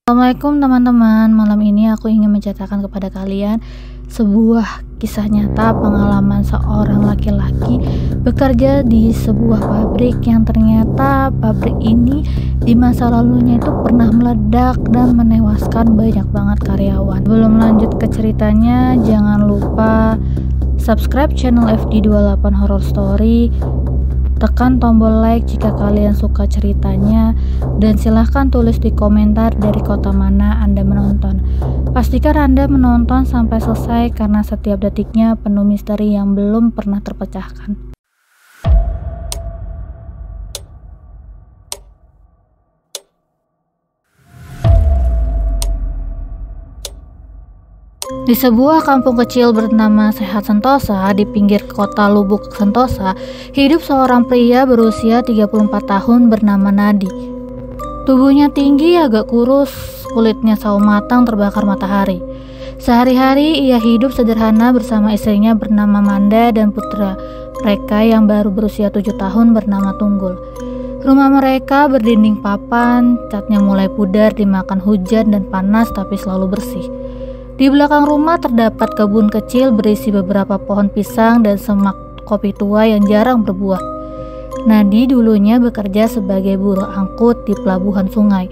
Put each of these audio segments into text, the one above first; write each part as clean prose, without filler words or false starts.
Assalamualaikum teman-teman, malam ini aku ingin menceritakan kepada kalian sebuah kisah nyata pengalaman seorang laki-laki bekerja di sebuah pabrik yang ternyata pabrik ini di masa lalunya itu pernah meledak dan menewaskan banyak banget karyawan. Belum lanjut ke ceritanya, jangan lupa subscribe channel FD28 Horror Story, tekan tombol like jika kalian suka ceritanya, dan silahkan tulis di komentar dari kota mana Anda menonton. Pastikan Anda menonton sampai selesai karena setiap detiknya penuh misteri yang belum pernah terpecahkan. Di sebuah kampung kecil bernama Sehat Sentosa di pinggir kota Lubuk Sentosa, hidup seorang pria berusia 34 tahun bernama Nadi. Tubuhnya tinggi, agak kurus, kulitnya sawo matang terbakar matahari. Sehari-hari ia hidup sederhana bersama istrinya bernama Manda dan putra mereka yang baru berusia 7 tahun bernama Tunggul. Rumah mereka berdinding papan, catnya mulai pudar dimakan hujan dan panas tapi selalu bersih. Di belakang rumah terdapat kebun kecil berisi beberapa pohon pisang dan semak kopi tua yang jarang berbuah. Nadi dulunya bekerja sebagai buruh angkut di pelabuhan sungai.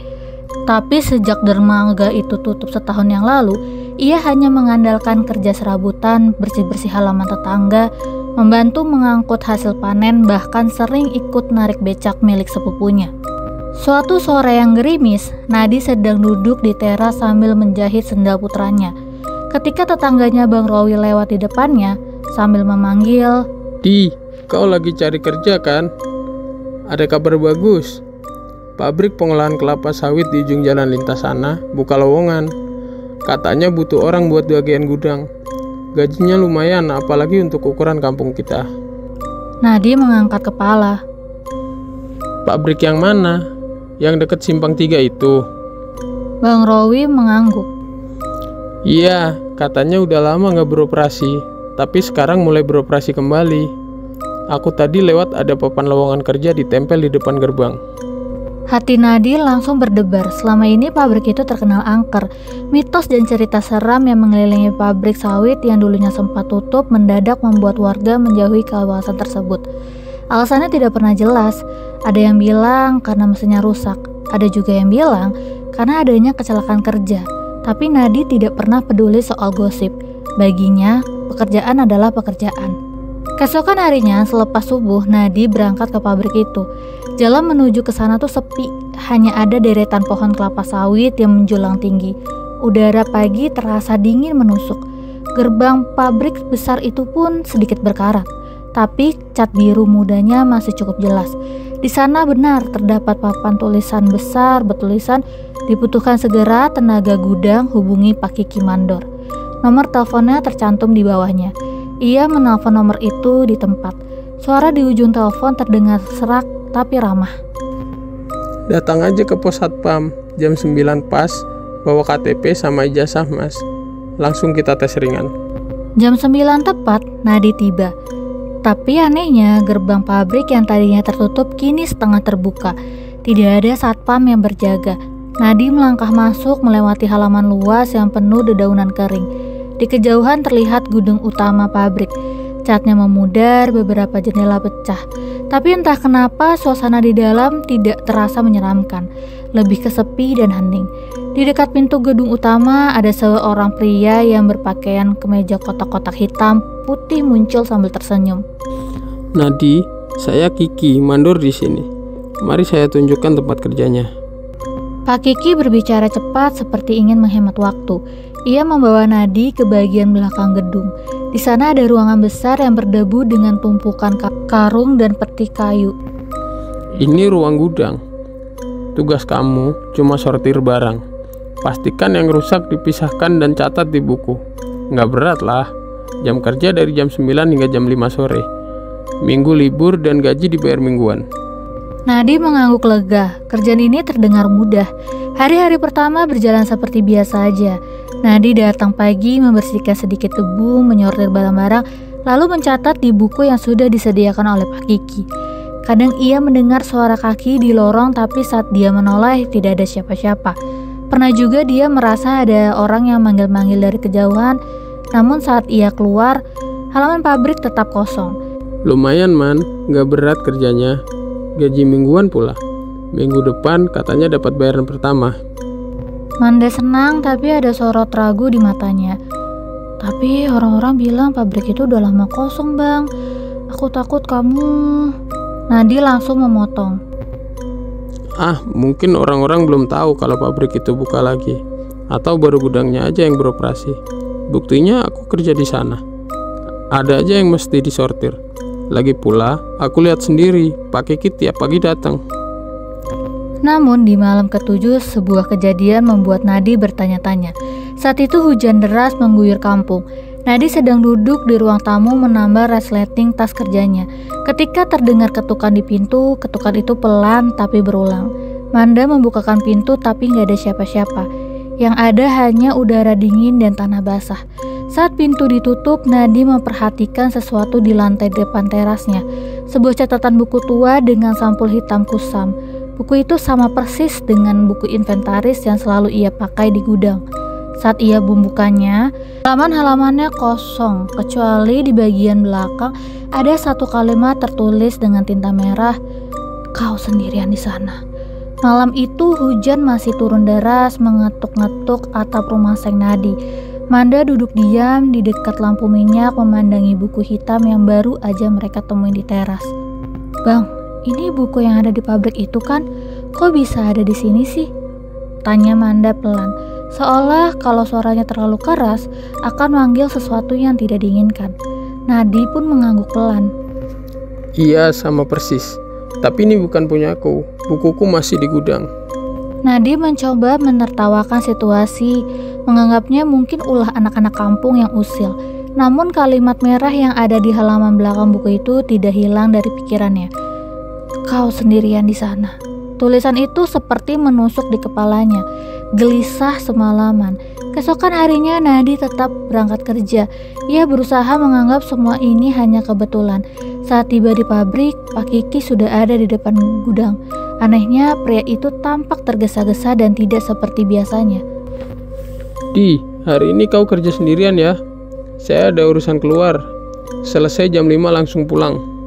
Tapi sejak dermaga itu tutup setahun yang lalu, ia hanya mengandalkan kerja serabutan, bersih-bersih halaman tetangga, membantu mengangkut hasil panen, bahkan sering ikut narik becak milik sepupunya. Suatu sore yang gerimis, Nadi sedang duduk di teras sambil menjahit sendal putranya. Ketika tetangganya Bang Rowi lewat di depannya sambil memanggil, "Di, kau lagi cari kerja kan? Ada kabar bagus. Pabrik pengolahan kelapa sawit di ujung jalan lintas sana buka lowongan. Katanya butuh orang buat bagian gudang. Gajinya lumayan, apalagi untuk ukuran kampung kita." Nadi mengangkat kepala. "Pabrik yang mana? Yang dekat Simpang 3 itu?" Bang Rowi mengangguk. "Iya, katanya udah lama nggak beroperasi, tapi sekarang mulai beroperasi kembali. Aku tadi lewat ada papan lowongan kerja ditempel di depan gerbang." Hati Nadi langsung berdebar. Selama ini pabrik itu terkenal angker. Mitos dan cerita seram yang mengelilingi pabrik sawit yang dulunya sempat tutup mendadak membuat warga menjauhi kawasan tersebut. Alasannya tidak pernah jelas. Ada yang bilang karena mesinnya rusak, ada juga yang bilang karena adanya kecelakaan kerja. Tapi Nadi tidak pernah peduli soal gosip. Baginya, pekerjaan adalah pekerjaan. Keesokan harinya, selepas subuh, Nadi berangkat ke pabrik itu. Jalan menuju ke sana tuh sepi, hanya ada deretan pohon kelapa sawit yang menjulang tinggi. Udara pagi terasa dingin menusuk. Gerbang pabrik besar itu pun sedikit berkarat, tapi cat biru mudanya masih cukup jelas. Di sana benar terdapat papan tulisan besar bertulisan, "Dibutuhkan segera tenaga gudang, hubungi Pak Kiki Mandor." Nomor teleponnya tercantum di bawahnya. Ia menelpon nomor itu di tempat. Suara di ujung telepon terdengar serak tapi ramah. "Datang aja ke pos satpam, jam 9 pas, bawa KTP sama ijazah mas. Langsung kita tes ringan." Jam 9 tepat, Nadi tiba. Tapi anehnya, gerbang pabrik yang tadinya tertutup kini setengah terbuka. Tidak ada satpam yang berjaga. Nadi melangkah masuk melewati halaman luas yang penuh dedaunan kering. Di kejauhan terlihat gudang utama pabrik. Catnya memudar, beberapa jendela pecah. Tapi entah kenapa suasana di dalam tidak terasa menyeramkan. Lebih kesepi dan hening. Di dekat pintu gedung utama ada seorang pria yang berpakaian kemeja kotak-kotak hitam putih muncul sambil tersenyum. "Nadi, saya Kiki, mandor di sini. Mari saya tunjukkan tempat kerjanya." Pak Kiki berbicara cepat seperti ingin menghemat waktu. Ia membawa Nadi ke bagian belakang gedung. Di sana ada ruangan besar yang berdebu dengan tumpukan karung dan peti kayu. "Ini ruang gudang. Tugas kamu cuma sortir barang. Pastikan yang rusak dipisahkan dan catat di buku. Nggak berat lah. Jam kerja dari jam 9 hingga jam 5 sore. Minggu libur dan gaji dibayar mingguan." Nadi mengangguk lega. Kerjaan ini terdengar mudah. Hari-hari pertama berjalan seperti biasa aja. Nadi datang pagi, membersihkan sedikit debu, menyortir barang-barang, lalu mencatat di buku yang sudah disediakan oleh Pak Kiki. Kadang ia mendengar suara kaki di lorong, tapi saat dia menoleh tidak ada siapa-siapa. Pernah juga dia merasa ada orang yang manggil-manggil dari kejauhan, namun saat ia keluar, halaman pabrik tetap kosong. Lumayan man, gak berat kerjanya. Gaji mingguan pula. Minggu depan katanya dapat bayaran pertama. Manda senang tapi ada sorot ragu di matanya. Tapi orang-orang bilang pabrik itu udah lama kosong bang. Aku takut kamu... Nadi langsung memotong. Mungkin orang-orang belum tahu kalau pabrik itu buka lagi. Atau baru gudangnya aja yang beroperasi. Buktinya aku kerja di sana. Ada aja yang mesti disortir. Lagi pula, aku lihat sendiri, Pak Kiki tiap pagi datang. Namun di malam ke-7 sebuah kejadian membuat Nadi bertanya-tanya. Saat itu hujan deras mengguyur kampung. Nadi sedang duduk di ruang tamu menambah resleting tas kerjanya. Ketika terdengar ketukan di pintu, ketukan itu pelan tapi berulang. Manda membukakan pintu tapi nggak ada siapa-siapa. Yang ada hanya udara dingin dan tanah basah. Saat pintu ditutup, Nadi memperhatikan sesuatu di lantai depan terasnya. Sebuah catatan buku tua dengan sampul hitam kusam. Buku itu sama persis dengan buku inventaris yang selalu ia pakai di gudang. Saat ia membukanya, halaman-halamannya kosong, kecuali di bagian belakang ada satu kalimat tertulis dengan tinta merah, "Kau sendirian di sana." Malam itu hujan masih turun deras mengetuk-ngetuk atap rumah Seng Nadi. Manda duduk diam di dekat lampu minyak memandangi buku hitam yang baru aja mereka temuin di teras. "Bang, ini buku yang ada di pabrik itu kan? Kok bisa ada di sini sih?" Tanya Manda pelan, seolah kalau suaranya terlalu keras akan manggil sesuatu yang tidak diinginkan. Nadi pun mengangguk pelan. Iya, sama persis. Tapi ini bukan punyaku. Bukuku masih di gudang. Nadi mencoba menertawakan situasi, menganggapnya mungkin ulah anak-anak kampung yang usil. Namun kalimat merah yang ada di halaman belakang buku itu tidak hilang dari pikirannya. "Kau sendirian di sana." Tulisan itu seperti menusuk di kepalanya. Gelisah semalaman. Keesokan harinya Nadi tetap berangkat kerja. Ia berusaha menganggap semua ini hanya kebetulan. Saat tiba di pabrik, Pak Kiki sudah ada di depan gudang. Anehnya, pria itu tampak tergesa-gesa dan tidak seperti biasanya. "Di, hari ini kau kerja sendirian ya? Saya ada urusan keluar. Selesai jam 5 langsung pulang."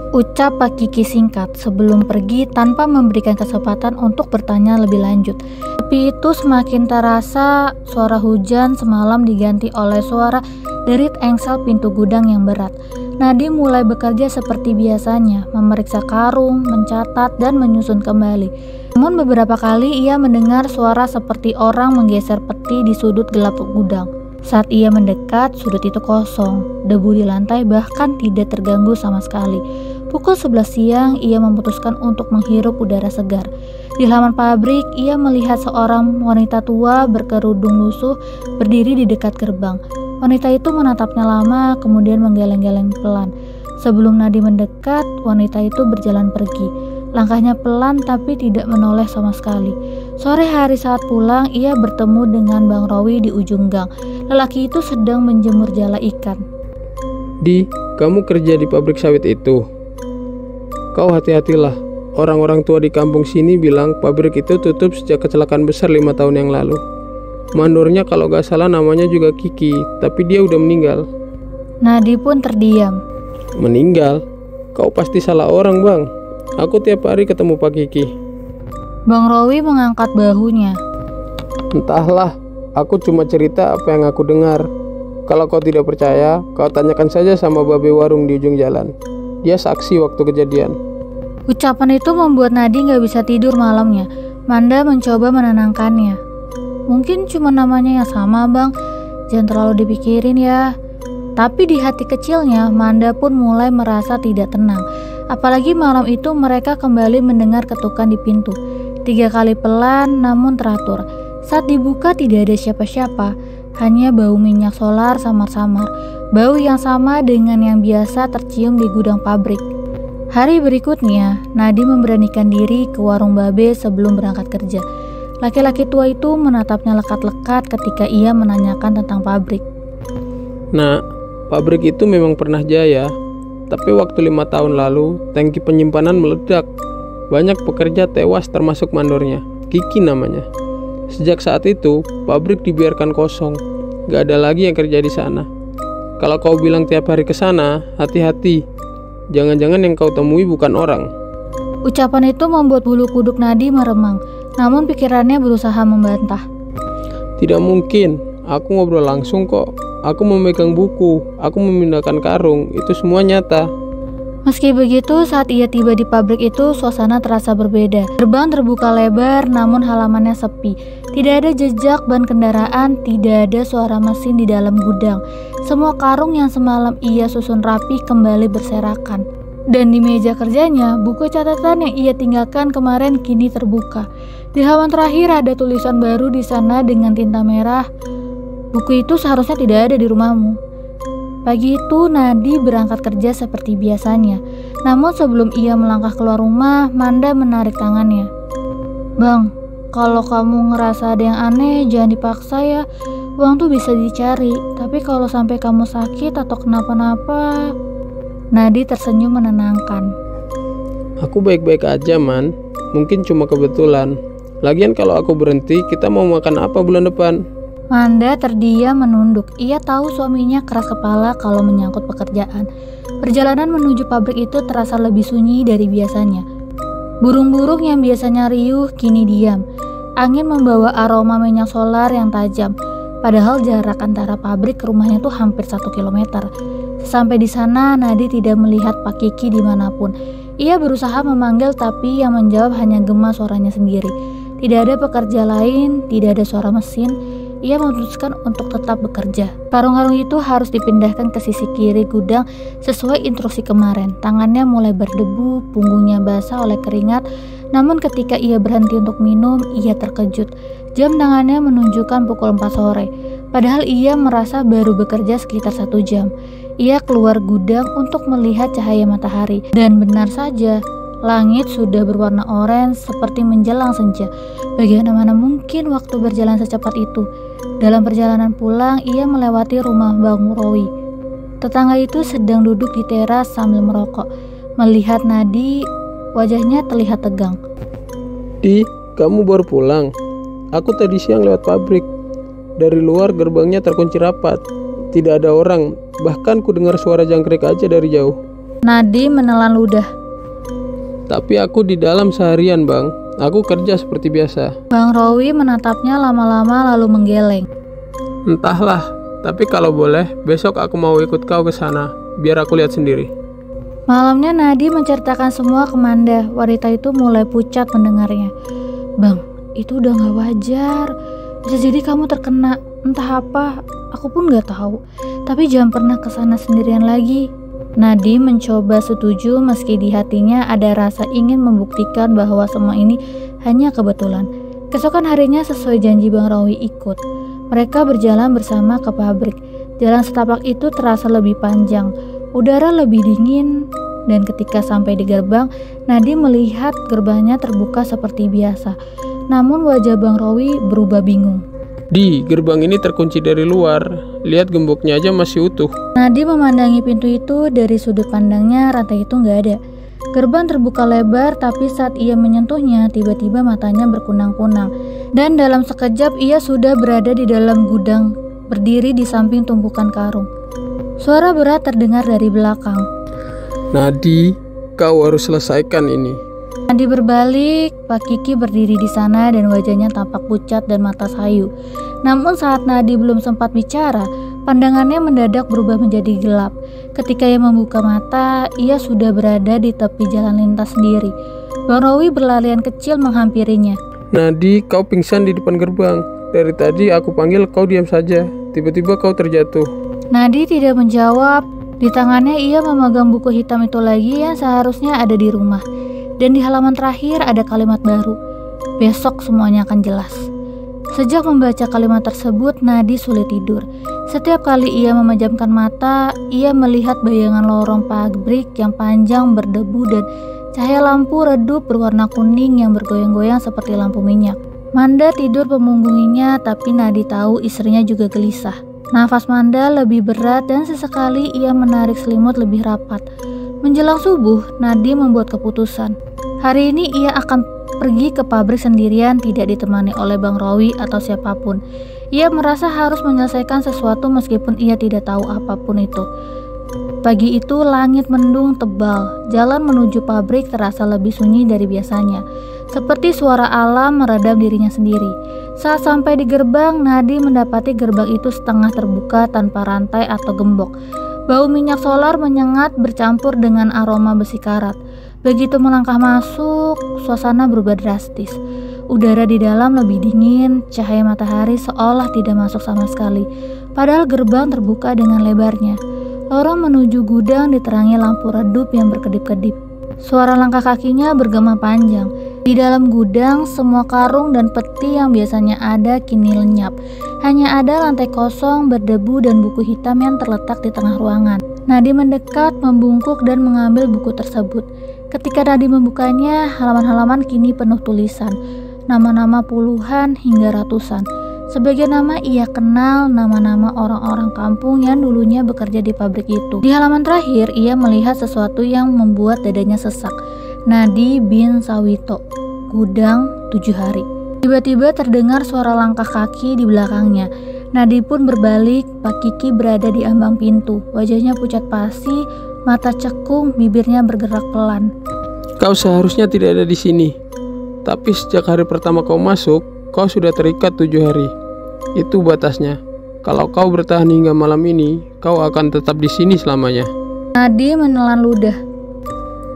Ucap Pak Kiki singkat sebelum pergi tanpa memberikan kesempatan untuk bertanya lebih lanjut. Tapi itu semakin terasa, suara hujan semalam diganti oleh suara derit engsel pintu gudang yang berat. Nadi mulai bekerja seperti biasanya, memeriksa karung, mencatat, dan menyusun kembali. Namun beberapa kali ia mendengar suara seperti orang menggeser peti di sudut gelap gudang. Saat ia mendekat, sudut itu kosong. Debu di lantai bahkan tidak terganggu sama sekali. Pukul 11 siang, ia memutuskan untuk menghirup udara segar. Di halaman pabrik, ia melihat seorang wanita tua berkerudung lusuh berdiri di dekat gerbang. Wanita itu menatapnya lama, kemudian menggeleng-geleng pelan. Sebelum Nadi mendekat, wanita itu berjalan pergi. Langkahnya pelan tapi tidak menoleh sama sekali. Sore hari saat pulang, ia bertemu dengan Bang Rowi di ujung gang. Lelaki itu sedang menjemur jala ikan. "Di, kamu kerja di pabrik sawit itu? Kau hati-hatilah. Orang-orang tua di kampung sini bilang pabrik itu tutup sejak kecelakaan besar 5 tahun yang lalu. Mandornya kalau gak salah namanya juga Kiki, tapi dia udah meninggal." Nadi pun terdiam. "Meninggal? Kau pasti salah orang bang. Aku tiap hari ketemu Pak Kiki." Bang Rowi mengangkat bahunya. "Entahlah, aku cuma cerita apa yang aku dengar. Kalau kau tidak percaya, kau tanyakan saja sama babe warung di ujung jalan. Dia saksi waktu kejadian." Ucapan itu membuat Nadi gak bisa tidur malamnya. Manda mencoba menenangkannya. "Mungkin cuma namanya yang sama bang, jangan terlalu dipikirin ya." Tapi di hati kecilnya, Manda pun mulai merasa tidak tenang. Apalagi malam itu mereka kembali mendengar ketukan di pintu. 3 kali pelan namun teratur. Saat dibuka tidak ada siapa-siapa, hanya bau minyak solar samar-samar. Bau yang sama dengan yang biasa tercium di gudang pabrik. Hari berikutnya, Nadi memberanikan diri ke warung babe sebelum berangkat kerja. Laki-laki tua itu menatapnya lekat-lekat ketika ia menanyakan tentang pabrik. "Nah, pabrik itu memang pernah jaya. Tapi waktu 5 tahun lalu, tangki penyimpanan meledak. Banyak pekerja tewas termasuk mandornya. Kiki namanya. Sejak saat itu, pabrik dibiarkan kosong. Gak ada lagi yang kerja di sana. Kalau kau bilang tiap hari ke sana, hati-hati. Jangan-jangan yang kau temui bukan orang. Ucapan itu membuat bulu kuduk Nadi meremang, namun pikirannya berusaha membantah. Tidak mungkin, aku ngobrol langsung kok. Aku memegang buku, aku memindahkan karung, itu semua nyata. Meski begitu, saat ia tiba di pabrik itu, suasana terasa berbeda. Gerbang terbuka lebar, namun halamannya sepi. Tidak ada jejak ban kendaraan, tidak ada suara mesin di dalam gudang. Semua karung yang semalam ia susun rapi kembali berserakan. Dan di meja kerjanya, buku catatan yang ia tinggalkan kemarin kini terbuka. Di halaman terakhir ada tulisan baru di sana dengan tinta merah. Buku itu seharusnya tidak ada di rumahmu. Pagi itu Nadi berangkat kerja seperti biasanya. Namun sebelum ia melangkah keluar rumah, Manda menarik tangannya. Bang, kalau kamu ngerasa ada yang aneh, jangan dipaksa ya. Uang tuh bisa dicari, tapi kalau sampai kamu sakit atau kenapa-napa. Nadi tersenyum menenangkan. Aku baik-baik aja, Man. Mungkin cuma kebetulan. Lagian kalau aku berhenti, kita mau makan apa bulan depan? Manda terdiam menunduk. Ia tahu suaminya keras kepala kalau menyangkut pekerjaan. Perjalanan menuju pabrik itu terasa lebih sunyi dari biasanya. Burung-burung yang biasanya riuh kini diam. Angin membawa aroma minyak solar yang tajam. Padahal jarak antara pabrik ke rumahnya itu hampir 1 kilometer. Sampai di sana, Nadi tidak melihat Pak Kiki dimanapun. Ia berusaha memanggil tapi yang menjawab hanya gema suaranya sendiri. Tidak ada pekerja lain, tidak ada suara mesin. Ia memutuskan untuk tetap bekerja. Karung-karung itu harus dipindahkan ke sisi kiri gudang sesuai instruksi kemarin. Tangannya mulai berdebu, punggungnya basah oleh keringat. Namun ketika ia berhenti untuk minum, ia terkejut. Jam tangannya menunjukkan pukul 4 sore. Padahal ia merasa baru bekerja sekitar 1 jam. Ia keluar gudang untuk melihat cahaya matahari. Dan benar saja, langit sudah berwarna oranye seperti menjelang senja. Bagaimana mungkin waktu berjalan secepat itu? Dalam perjalanan pulang, ia melewati rumah Bang Rowi. Tetangga itu sedang duduk di teras sambil merokok. Melihat Nadi, wajahnya terlihat tegang. Di, kamu baru pulang? Aku tadi siang lewat pabrik. Dari luar gerbangnya terkunci rapat. Tidak ada orang, bahkan ku dengar suara jangkrik aja dari jauh. Nadi menelan ludah. Tapi aku di dalam seharian, Bang. Aku kerja seperti biasa. Bang Rowi menatapnya lama-lama lalu menggeleng. Entahlah, tapi kalau boleh, besok aku mau ikut kau ke sana, biar aku lihat sendiri. Malamnya Nadi menceritakan semua ke Manda. Wanita itu mulai pucat mendengarnya. Bang, itu udah gak wajar. Bisa jadi kamu terkena entah apa, aku pun gak tahu. Tapi jangan pernah ke sana sendirian lagi. Nadi mencoba setuju meski di hatinya ada rasa ingin membuktikan bahwa semua ini hanya kebetulan. Keesokan harinya sesuai janji Bang Rowi ikut. Mereka berjalan bersama ke pabrik. Jalan setapak itu terasa lebih panjang. Udara lebih dingin dan ketika sampai di gerbang, Nadi melihat gerbangnya terbuka seperti biasa. Namun wajah Bang Rowi berubah bingung. Di, gerbang ini terkunci dari luar. Lihat gemboknya aja masih utuh. Nadi memandangi pintu itu dari sudut pandangnya, rantai itu nggak ada. Gerbang terbuka lebar, tapi saat ia menyentuhnya, tiba-tiba matanya berkunang-kunang. Dan dalam sekejap ia sudah berada di dalam gudang, berdiri di samping tumpukan karung. Suara berat terdengar dari belakang. Nadi, kau harus selesaikan ini. Nadi berbalik, Pak Kiki berdiri di sana dan wajahnya tampak pucat dan mata sayu. Namun saat Nadi belum sempat bicara, pandangannya mendadak berubah menjadi gelap. Ketika ia membuka mata, ia sudah berada di tepi jalan lintas sendiri. Bang Rowi berlarian kecil menghampirinya. Nadi, kau pingsan di depan gerbang. Dari tadi aku panggil kau diam saja. Tiba-tiba kau terjatuh. Nadi tidak menjawab. Di tangannya ia memegang buku hitam itu lagi yang seharusnya ada di rumah. Dan di halaman terakhir ada kalimat baru. Besok semuanya akan jelas. Sejak membaca kalimat tersebut, Nadi sulit tidur. Setiap kali ia memejamkan mata, ia melihat bayangan lorong pabrik yang panjang berdebu dan cahaya lampu redup berwarna kuning yang bergoyang-goyang seperti lampu minyak. Manda tidur memunggunginya, tapi Nadi tahu istrinya juga gelisah. Nafas Manda lebih berat dan sesekali ia menarik selimut lebih rapat. Menjelang subuh, Nadi membuat keputusan. Hari ini ia akan pergi ke pabrik sendirian tidak ditemani oleh Bang Rowi atau siapapun. Ia merasa harus menyelesaikan sesuatu meskipun ia tidak tahu apapun itu. Pagi itu langit mendung tebal, jalan menuju pabrik terasa lebih sunyi dari biasanya. Seperti suara alam meredam dirinya sendiri. Saat sampai di gerbang, Nadi mendapati gerbang itu setengah terbuka tanpa rantai atau gembok. Bau minyak solar menyengat bercampur dengan aroma besi karat. Begitu melangkah masuk, suasana berubah drastis. Udara di dalam lebih dingin, cahaya matahari seolah tidak masuk sama sekali. Padahal gerbang terbuka dengan lebarnya. Lorong menuju gudang diterangi lampu redup yang berkedip-kedip. Suara langkah kakinya bergema panjang. Di dalam gudang, semua karung dan peti yang biasanya ada kini lenyap. Hanya ada lantai kosong, berdebu dan buku hitam yang terletak di tengah ruangan. Nadi mendekat, membungkuk dan mengambil buku tersebut. Ketika Nadi membukanya, halaman-halaman kini penuh tulisan. Nama-nama puluhan hingga ratusan. Sebagian nama ia kenal, nama-nama orang-orang kampung yang dulunya bekerja di pabrik itu. Di halaman terakhir, ia melihat sesuatu yang membuat dadanya sesak. Nadi bin Sawito, gudang 7 hari. Tiba-tiba terdengar suara langkah kaki di belakangnya. Nadi pun berbalik, Pak Kiki berada di ambang pintu. Wajahnya pucat pasi, mata cekung, bibirnya bergerak pelan. Kau seharusnya tidak ada di sini. Tapi sejak hari pertama kau masuk, kau sudah terikat 7 hari. Itu batasnya. Kalau kau bertahan hingga malam ini, kau akan tetap di sini selamanya. Nadi menelan ludah.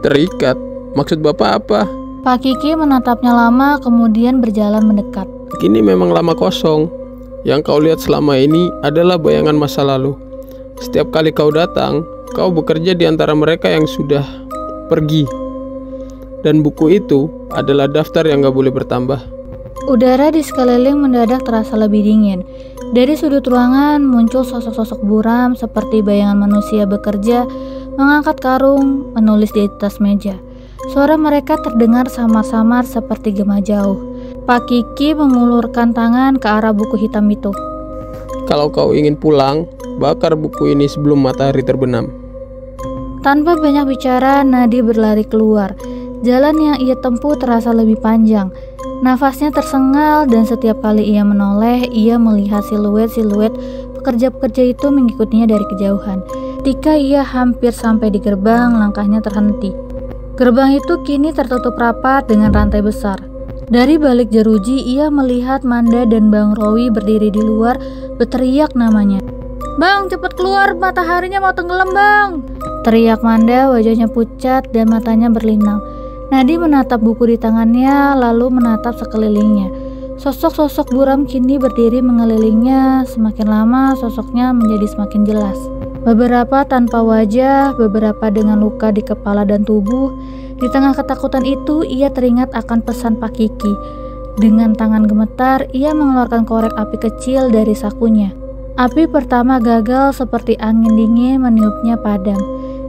Terikat? Maksud Bapak apa? Pak Kiki menatapnya lama, kemudian berjalan mendekat. Kini memang lama kosong. Yang kau lihat selama ini adalah bayangan masa lalu. Setiap kali kau datang, kau bekerja di antara mereka yang sudah pergi. Dan buku itu adalah daftar yang gak boleh bertambah. Udara di sekeliling mendadak terasa lebih dingin. Dari sudut ruangan muncul sosok-sosok buram seperti bayangan manusia bekerja, mengangkat karung, menulis di atas meja. Suara mereka terdengar samar-samar seperti gema jauh. Pak Kiki mengulurkan tangan ke arah buku hitam itu. Kalau kau ingin pulang, bakar buku ini sebelum matahari terbenam. Tanpa banyak bicara, Nadi berlari keluar. Jalan yang ia tempuh terasa lebih panjang. Nafasnya tersengal dan setiap kali ia menoleh, ia melihat siluet-siluet pekerja-pekerja itu mengikutinya dari kejauhan. Ketika ia hampir sampai di gerbang, langkahnya terhenti. Gerbang itu kini tertutup rapat dengan rantai besar. Dari balik jeruji, ia melihat Manda dan Bang Rowi berdiri di luar, berteriak namanya. "Bang, cepat keluar, mataharinya mau tenggelam, Bang!" Teriak Manda, wajahnya pucat dan matanya berlinang. Nadi menatap buku di tangannya, lalu menatap sekelilingnya. Sosok-sosok buram kini berdiri mengelilingnya. Semakin lama, sosoknya menjadi semakin jelas. Beberapa tanpa wajah, beberapa dengan luka di kepala dan tubuh. Di tengah ketakutan itu, ia teringat akan pesan Pak Kiki. Dengan tangan gemetar, ia mengeluarkan korek api kecil dari sakunya. Api pertama gagal seperti angin dingin meniupnya padam.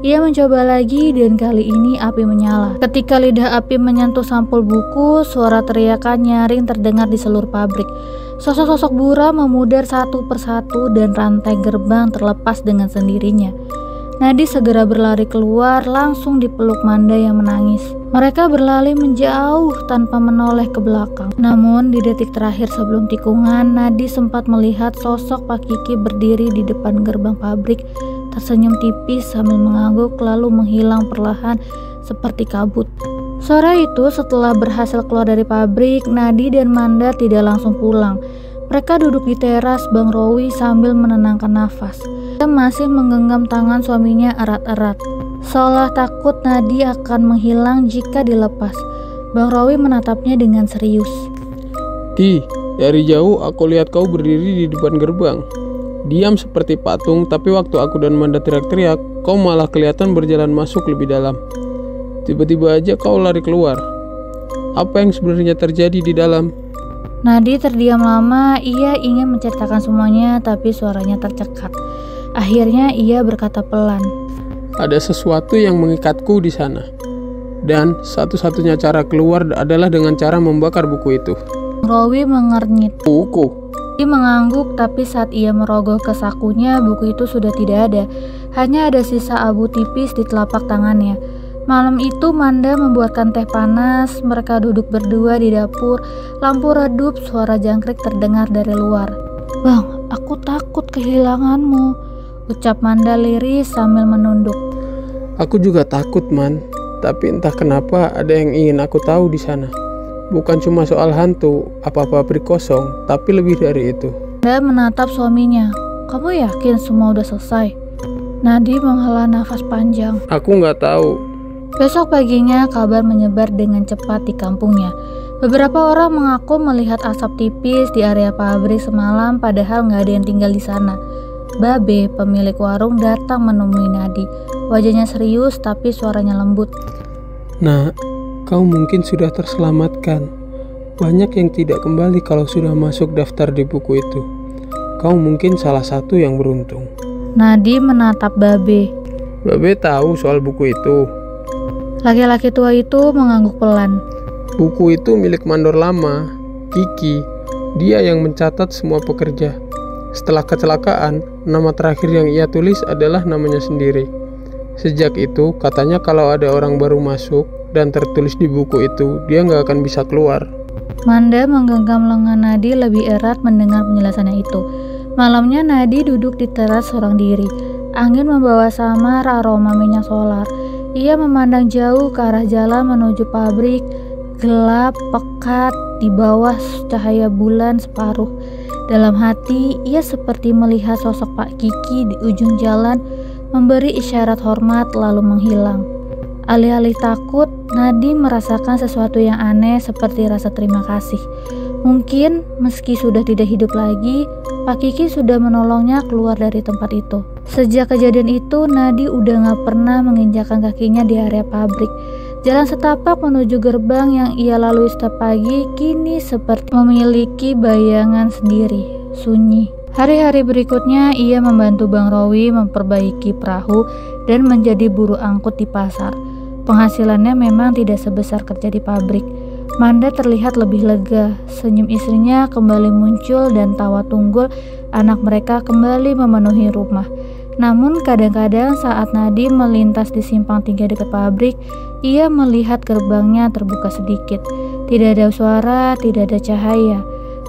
Ia mencoba lagi dan kali ini api menyala. Ketika lidah api menyentuh sampul buku, suara teriakan nyaring terdengar di seluruh pabrik. Sosok-sosok buram memudar satu persatu dan rantai gerbang terlepas dengan sendirinya. Nadi segera berlari keluar, langsung dipeluk Manda yang menangis. Mereka berlari menjauh tanpa menoleh ke belakang. Namun di detik terakhir sebelum tikungan, Nadi sempat melihat sosok Pak Kiki berdiri di depan gerbang pabrik, tersenyum tipis sambil mengangguk lalu menghilang perlahan seperti kabut. Sore itu setelah berhasil keluar dari pabrik, Nadi dan Manda tidak langsung pulang. Mereka duduk di teras Bang Rowi sambil menenangkan nafas. Dia masih menggenggam tangan suaminya erat-erat, seolah takut Nadi akan menghilang jika dilepas. Bang Rowi menatapnya dengan serius. Ki, dari jauh aku lihat kau berdiri di depan gerbang. Diam seperti patung, tapi waktu aku dan Manda teriak-teriak, kau malah kelihatan berjalan masuk lebih dalam. Tiba-tiba aja kau lari keluar. Apa yang sebenarnya terjadi di dalam? Nadi terdiam lama, ia ingin menceritakan semuanya tapi suaranya tercekat. Akhirnya ia berkata pelan. Ada sesuatu yang mengikatku di sana. Dan satu-satunya cara keluar adalah dengan cara membakar buku itu. Rowi mengernyit. Buku? Dia mengangguk, tapi saat ia merogoh ke sakunya, buku itu sudah tidak ada. Hanya ada sisa abu tipis di telapak tangannya. Malam itu Manda membuatkan teh panas, mereka duduk berdua di dapur, lampu redup, suara jangkrik terdengar dari luar. "Bang, aku takut kehilanganmu," ucap Manda lirih sambil menunduk. Aku juga takut, Man. Tapi entah kenapa ada yang ingin aku tahu di sana. Bukan cuma soal hantu, apa pabrik kosong, tapi lebih dari itu. Manda menatap suaminya. "Kamu yakin semua udah selesai?" Nadi menghela nafas panjang. Aku nggak tahu. Besok paginya kabar menyebar dengan cepat di kampungnya. Beberapa orang mengaku melihat asap tipis di area pabrik semalam, padahal nggak ada yang tinggal di sana. Babe, pemilik warung, datang menemui Nadi. Wajahnya serius tapi suaranya lembut. "Nah, kau mungkin sudah terselamatkan. Banyak yang tidak kembali kalau sudah masuk daftar di buku itu. Kau mungkin salah satu yang beruntung." Nadi menatap Babe. Babe tahu soal buku itu. Laki-laki tua itu mengangguk pelan. Buku itu milik mandor lama, Kiki. Dia yang mencatat semua pekerja. Setelah kecelakaan, nama terakhir yang ia tulis adalah namanya sendiri. Sejak itu, katanya kalau ada orang baru masuk dan tertulis di buku itu, dia nggak akan bisa keluar. Manda menggenggam lengan Nadi lebih erat mendengar penjelasannya itu. Malamnya Nadi duduk di teras seorang diri. Angin membawa samar aroma minyak solar. Ia memandang jauh ke arah jalan menuju pabrik, gelap, pekat, di bawah cahaya bulan separuh. Dalam hati, ia seperti melihat sosok Pak Kiki di ujung jalan, memberi isyarat hormat lalu menghilang. Alih-alih takut, Nadi merasakan sesuatu yang aneh seperti rasa terima kasih. Mungkin meski sudah tidak hidup lagi, Pak Kiki sudah menolongnya keluar dari tempat itu. Sejak kejadian itu, Nadi udah gak pernah menginjakkan kakinya di area pabrik. Jalan setapak menuju gerbang yang ia lalui setiap pagi kini seperti memiliki bayangan sendiri, sunyi. Hari-hari berikutnya ia membantu Bang Rowi memperbaiki perahu dan menjadi buruh angkut di pasar. Penghasilannya memang tidak sebesar kerja di pabrik. Manda terlihat lebih lega, senyum istrinya kembali muncul dan tawa tunggul anak mereka kembali memenuhi rumah. Namun kadang-kadang saat Nadi melintas di simpang 3 dekat pabrik, ia melihat gerbangnya terbuka sedikit. Tidak ada suara, tidak ada cahaya.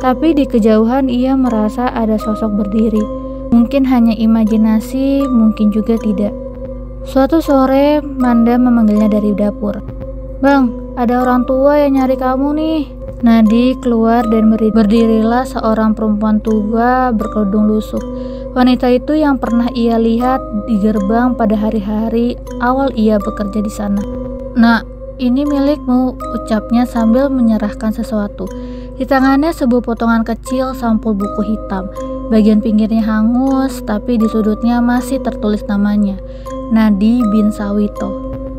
Tapi di kejauhan ia merasa ada sosok berdiri. Mungkin hanya imajinasi, mungkin juga tidak. Suatu sore, Manda memanggilnya dari dapur. "Bang, ada orang tua yang nyari kamu nih." Nadi keluar dan berdirilah seorang perempuan tua berkerudung lusuh. Wanita itu yang pernah ia lihat di gerbang pada hari-hari awal ia bekerja di sana. "Nak, ini milikmu," ucapnya sambil menyerahkan sesuatu. Di tangannya sebuah potongan kecil sampul buku hitam. Bagian pinggirnya hangus, tapi di sudutnya masih tertulis namanya, Nadi bin Sawito.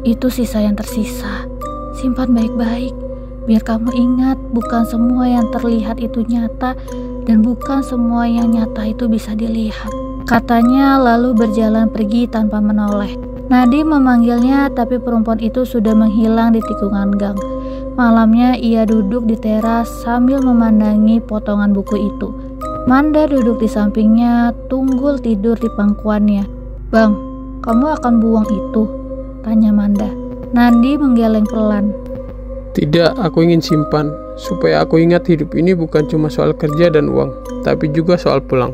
"Itu sisa yang tersisa. Simpan baik-baik, biar kamu ingat bukan semua yang terlihat itu nyata dan bukan semua yang nyata itu bisa dilihat," katanya lalu berjalan pergi tanpa menoleh. Nadi memanggilnya tapi perempuan itu sudah menghilang di tikungan gang. Malamnya ia duduk di teras sambil memandangi potongan buku itu. Manda duduk di sampingnya, Tunggul tidur di pangkuannya. "Bang, kamu akan buang itu?" tanya Manda. Nadi menggeleng pelan. "Tidak, aku ingin simpan, supaya aku ingat hidup ini bukan cuma soal kerja dan uang, tapi juga soal pulang."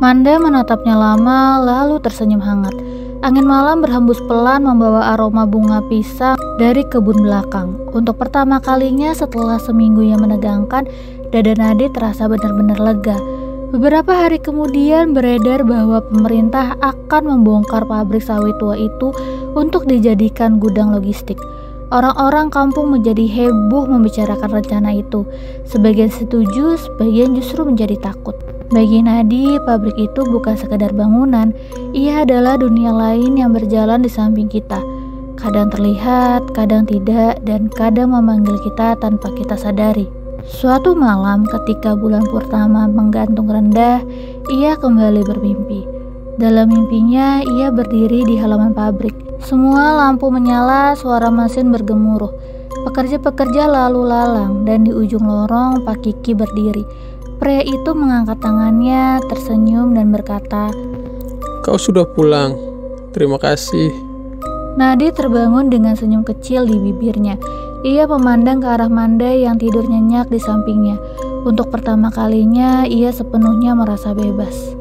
Manda menatapnya lama, lalu tersenyum hangat. Angin malam berhembus pelan membawa aroma bunga pisang dari kebun belakang. Untuk pertama kalinya setelah seminggu yang menegangkan, dada Nadi terasa benar-benar lega. Beberapa hari kemudian beredar bahwa pemerintah akan membongkar pabrik sawit tua itu untuk dijadikan gudang logistik. Orang-orang kampung menjadi heboh membicarakan rencana itu. Sebagian setuju, sebagian justru menjadi takut. Bagi Nadi, pabrik itu bukan sekedar bangunan, ia adalah dunia lain yang berjalan di samping kita. Kadang terlihat, kadang tidak, dan kadang memanggil kita tanpa kita sadari. Suatu malam ketika bulan purnama menggantung rendah, ia kembali bermimpi. Dalam mimpinya, ia berdiri di halaman pabrik. Semua lampu menyala, suara mesin bergemuruh. Pekerja-pekerja lalu lalang, dan di ujung lorong Pak Kiki berdiri. Pria itu mengangkat tangannya, tersenyum dan berkata, "Kau sudah pulang. Terima kasih." Nadi terbangun dengan senyum kecil di bibirnya. Ia memandang ke arah Mandai yang tidur nyenyak di sampingnya. Untuk pertama kalinya, ia sepenuhnya merasa bebas.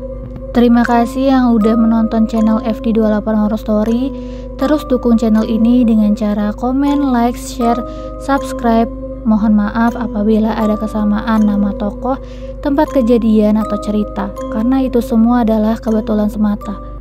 Terima kasih yang udah menonton channel FD28 Horror Story. Terus dukung channel ini dengan cara komen, like, share, subscribe. Mohon maaf apabila ada kesamaan nama tokoh, tempat kejadian, atau cerita, karena itu semua adalah kebetulan semata.